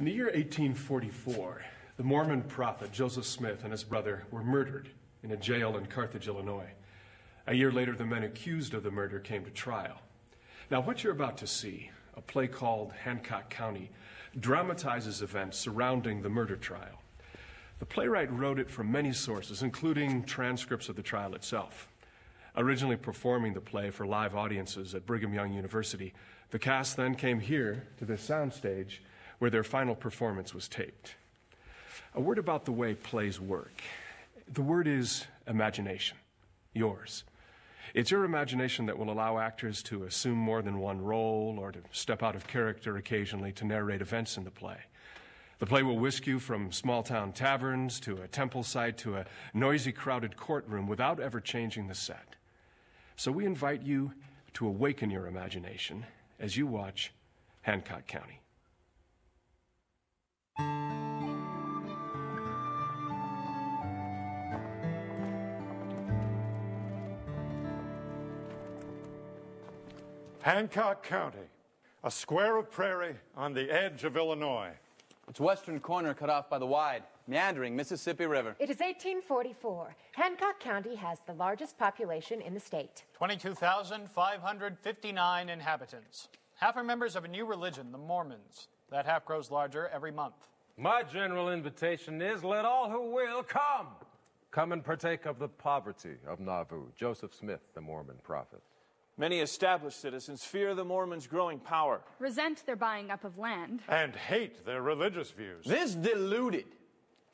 In the year 1844, the Mormon prophet Joseph Smith and his brother were murdered in a jail in Carthage, Illinois. A year later, the men accused of the murder came to trial. Now, what you're about to see, a play called Hancock County, dramatizes events surrounding the murder trial. The playwright wrote it from many sources, including transcripts of the trial itself. Originally performing the play for live audiences at Brigham Young University, the cast then came here to the soundstage where their final performance was taped. A word about the way plays work. The word is imagination, yours. It's your imagination that will allow actors to assume more than one role or to step out of character occasionally to narrate events in the play. The play will whisk you from small-town taverns to a temple site to a noisy, crowded courtroom without ever changing the set. So we invite you to awaken your imagination as you watch Hancock County. Hancock County, a square of prairie on the edge of Illinois. Its western corner cut off by the wide, meandering Mississippi River. It is 1844. Hancock County has the largest population in the state. 22,559 inhabitants. Half are members of a new religion, the Mormons. That half grows larger every month. My general invitation is, let all who will come. Come and partake of the poverty of Nauvoo. Joseph Smith, the Mormon prophet. Many established citizens fear the Mormons' growing power, resent their buying up of land, and hate their religious views. This deluded,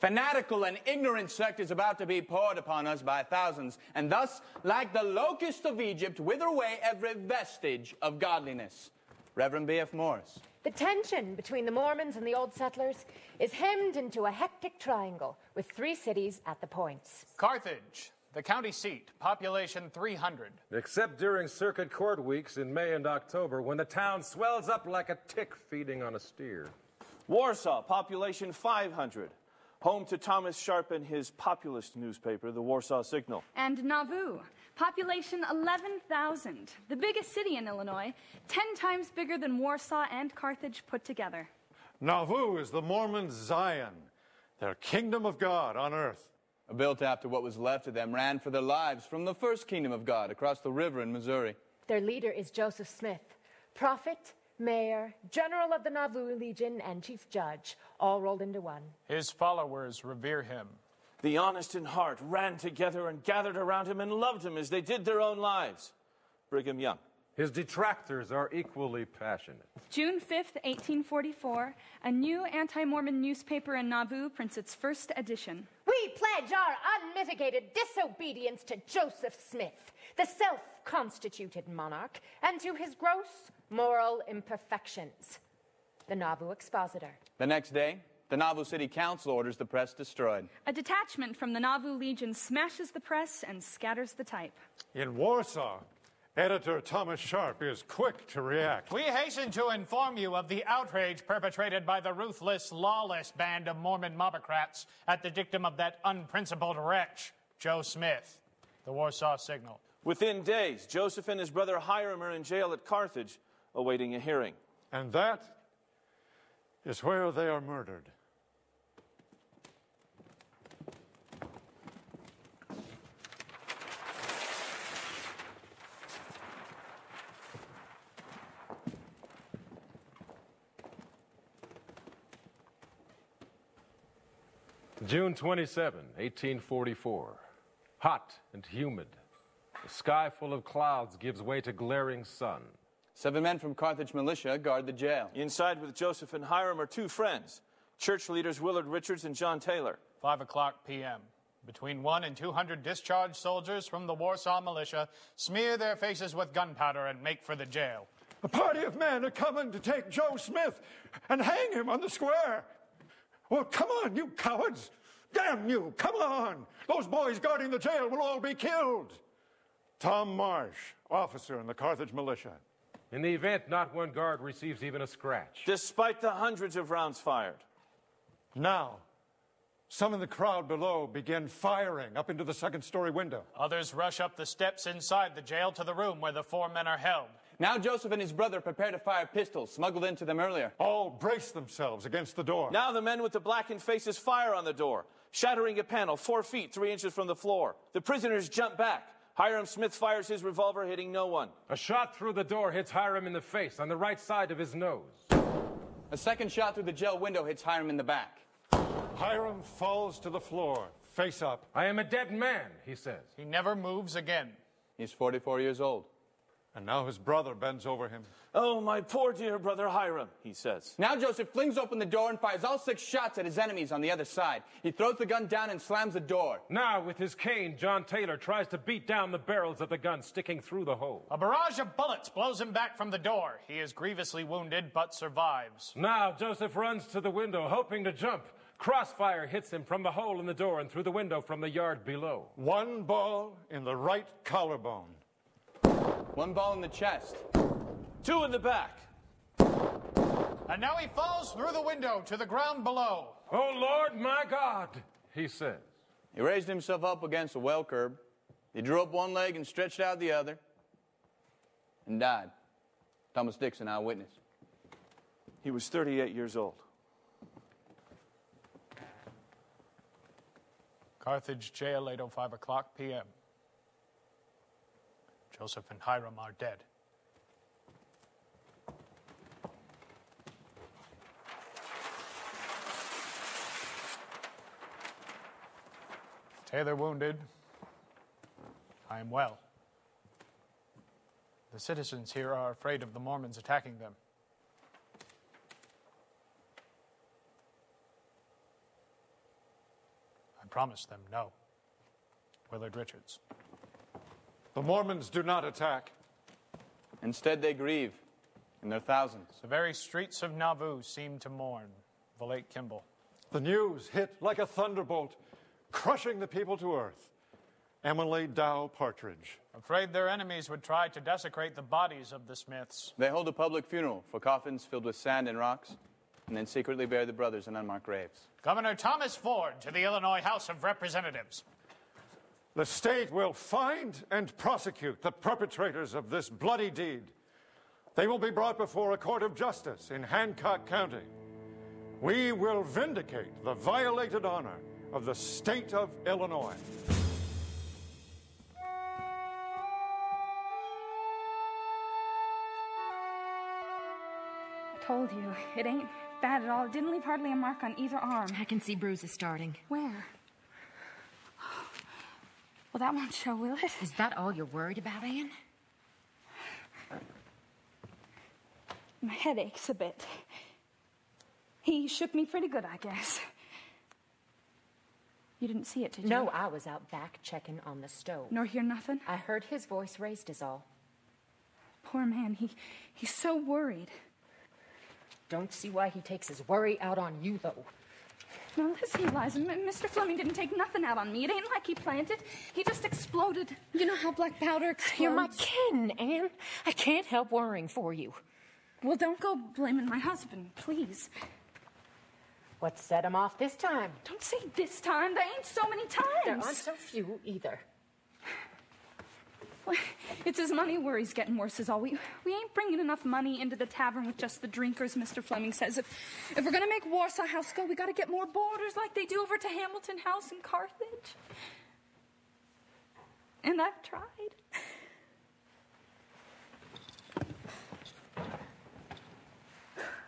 fanatical, and ignorant sect is about to be poured upon us by thousands, and thus, like the locust of Egypt, wither away every vestige of godliness. Reverend B.F. Morris. The tension between the Mormons and the old settlers is hemmed into a hectic triangle with 3 cities at the points. Carthage, the county seat, population 300. Except during circuit court weeks in May and October, when the town swells up like a tick feeding on a steer. Warsaw, population 500. Home to Thomas Sharp and his populist newspaper, the Warsaw Signal. and Nauvoo, population 11,000, the biggest city in Illinois, 10 times bigger than Warsaw and Carthage put together. Nauvoo is the Mormons' Zion, their kingdom of God on earth. Built after what was left of them, ran for their lives from the first kingdom of God across the river in Missouri. Their leader is Joseph Smith, prophet, mayor, general of the Nauvoo Legion, and chief judge, all rolled into one. His followers revere him. The honest in heart ran together and gathered around him and loved him as they did their own lives. Brigham Young. His detractors are equally passionate. June 5th, 1844, a new anti-Mormon newspaper in Nauvoo prints its first edition. We pledge our unmitigated disobedience to Joseph Smith, the self-constituted monarch, and to his gross moral imperfections. The Nauvoo Expositor. The next day, the Nauvoo City Council orders the press destroyed. A detachment from the Nauvoo Legion smashes the press and scatters the type. In Warsaw, editor Thomas Sharp is quick to react. We hasten to inform you of the outrage perpetrated by the ruthless, lawless band of Mormon mobocrats at the dictum of that unprincipled wretch, Joe Smith. The Warsaw Signal. Within days, Joseph and his brother Hyrum are in jail at Carthage, awaiting a hearing. And that is where they are murdered. June 27, 1844. Hot and humid. The sky full of clouds gives way to glaring sun. 7 men from Carthage militia guard the jail. Inside with Joseph and Hyrum are 2 friends, church leaders Willard Richards and John Taylor. 5 o'clock p.m. Between 100 and 200 discharged soldiers from the Warsaw militia smear their faces with gunpowder and make for the jail. A party of men are coming to take Joe Smith and hang him on the square. Well, come on, you cowards. Damn you, come on. Those boys guarding the jail will all be killed. Tom Marsh, officer in the Carthage militia. In the event, not one guard receives even a scratch. Despite the hundreds of rounds fired. Now, some in the crowd below begin firing up into the second-story window. Others rush up the steps inside the jail to the room where the 4 men are held. Now Joseph and his brother prepare to fire pistols smuggled into them earlier. All brace themselves against the door. Now the men with the blackened faces fire on the door, shattering a panel 4 feet 3 inches from the floor. The prisoners jump back. Hyrum Smith fires his revolver, hitting no one. A shot through the door hits Hyrum in the face on the right side of his nose. A second shot through the jail window hits Hyrum in the back. Hyrum falls to the floor, face up. I am a dead man, he says. He never moves again. He's 44 years old. And now his brother bends over him. Oh, my poor dear brother Hyrum, he says. Now Joseph flings open the door and fires all 6 shots at his enemies on the other side. He throws the gun down and slams the door. Now, with his cane, John Taylor tries to beat down the barrels of the gun sticking through the hole. A barrage of bullets blows him back from the door. He is grievously wounded, but survives. Now Joseph runs to the window, hoping to jump. Crossfire hits him from the hole in the door and through the window from the yard below. 1 ball in the right collarbone. 1 ball in the chest. 2 in the back. And now he falls through the window to the ground below. Oh, Lord, my God, he says. He raised himself up against a well curb. He drew up 1 leg and stretched out the other. And died. Thomas Dixon, eyewitness. He was 38 years old. Carthage jail, 8:05 o'clock p.m. Joseph and Hyrum are dead. Taylor wounded. I am well. The citizens here are afraid of the Mormons attacking them. I promised them no. Willard Richards. The Mormons do not attack. Instead, they grieve in their thousands. The very streets of Nauvoo seem to mourn the late Kimball. The news hit like a thunderbolt, crushing the people to earth. Emily Dow Partridge. Afraid their enemies would try to desecrate the bodies of the Smiths. They hold a public funeral for coffins filled with sand and rocks, and then secretly bury the brothers in unmarked graves. Governor Thomas Ford to the Illinois House of Representatives. The state will find and prosecute the perpetrators of this bloody deed. They will be brought before a court of justice in Hancock County. We will vindicate the violated honor of the state of Illinois. I told you, it ain't bad at all. It didn't leave hardly a mark on either arm. I can see bruises starting. Where? Well, that won't show, will it? Is that all you're worried about, Anne? My head aches a bit. He shook me pretty good, I guess. You didn't see it, did you? No, I was out back checking on the stove. Nor hear nothing? I heard his voice raised is all. Poor man, he's so worried. Don't see why he takes his worry out on you, though. Now listen, Eliza, Mr. Fleming didn't take nothing out on me. It ain't like he planned it. He just exploded. You know how black powder explodes? You're my kin, Anne. I can't help worrying for you. Well, don't go blaming my husband, please. What set him off this time? Don't say this time. There ain't so many times. There aren't so few either. Well, it's his money worries getting worse is all. We ain't bringing enough money into the tavern with just the drinkers, Mr. Fleming says. If we're going to make Warsaw House go, we got to get more boarders like they do over to Hamilton House in Carthage. And I've tried.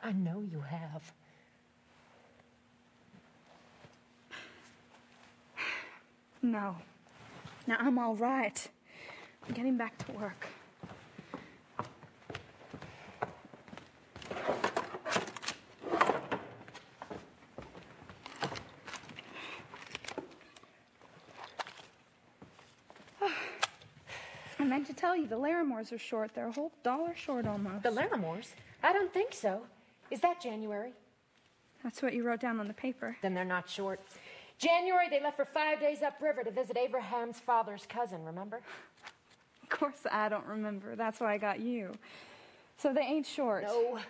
I know you have. No. Now, I'm all right. I'm getting back to work. I meant to tell you, the Larimores are short. They're a whole $1 short almost. The Larimores? I don't think so. Is that January? That's what you wrote down on the paper. Then they're not short. January, they left for 5 days upriver to visit Abraham's father's cousin, remember? Of course I don't remember. That's why I got you. So they ain't short. No.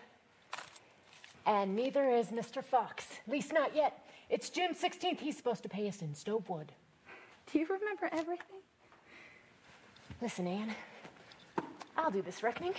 And neither is Mr. Fox. At least not yet. It's June 16th. He's supposed to pay us in Stovewood. Do you remember everything? Listen, Anne. I'll do this reckoning.